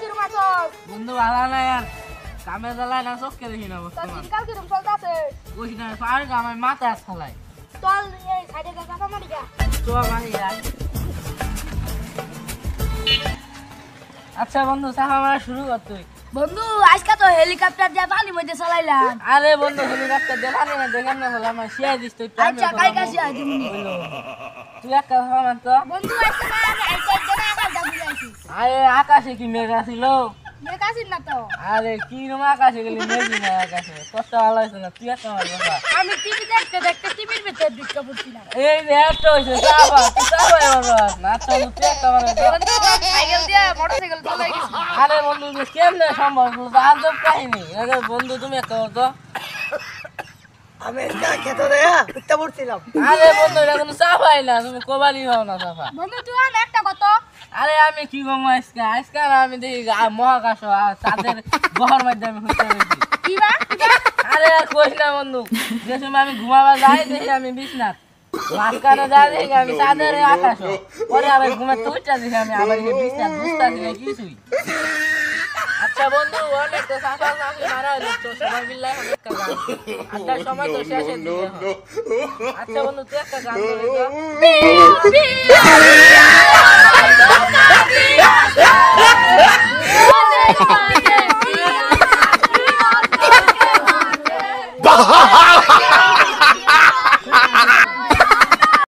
কিরম আছস? বন্ধু ভালো না यार কামে জ্বালায় না চোখকে দেখি না তোর বর্তমান দিনকাল কিরম চলতাছে? ওই না পার আমার মাথা ছালাই চল এই সাইডে যা চাপা মারি গা। তো মারি यार আচ্ছা বন্ধু চাপা মারা শুরু কর তুই বন্ধু আজকে তো হেলিকপ্টার দিয়ে পানির মধ্যে চালাইলাম। আরে বন্ধু হেলিকপ্টার দেখানি না দেখেন না বলে আমার শেয়ার দিস তুই আচ্ছা কাই কাছে আই তুমি। তুই একটা খামান তো বন্ধু আজকে না আমি আইতে না আবার দাবি যাইছি। আরে আকাশে কি মেঘ আসিল মেয়ে কাছিস না তো। আরে কি রকম আকাশে গেলি মেঘ না আকাশে কষ্ট ভালো হয়েছে না তুই একটা আমার কথা আমি টিভি দেখতে দেখতে টিভির ভিতর ঢুকে পড়ছিলাম। এই যে একটা হয়েছে চাপা তুই চাপা এবার না চলো তুই একটা আমার বন্ধু সাইকেল দিয়ে মোটরসাইকেল চালাই গেছি। আরে বন্ধু কেমনে সম্ভব আজব কাহিনী আরে বন্ধু তুমি একটা তো আমি এটা খেতে দেয়া উঠতে পড়ছিলাম। আরে বন্ধু এটা কোনো চাপাই না তুমি কবালি হও না চাপা বন্ধু তুই আন একটা কত। আরে আমি কি গম আজকে আজকে আমি দেখি মহাকাশ চাঁদের গহর মধ্যে আমি ঘুরতে গেছি কি বা আরে আর কইস না বন্ধু যে সময় আমি ঘুমাবা যাই দেখি আমি বিছনাথ মাঝখানে যা দেখি আমি চাঁদের আকাশ পরে আবার ঘুমাতে উঠা দেখি আমি আবার বিছনাথ বুঝতে দেখি কিছুই আচ্ছা বন্ধু অনেক তো সাফা সাফি মারা হলো তো সবাই মিলে অনেক গান আড্ডার সময় তো শেষের দিকে আচ্ছা বন্ধু তুই একটা গান বলে তো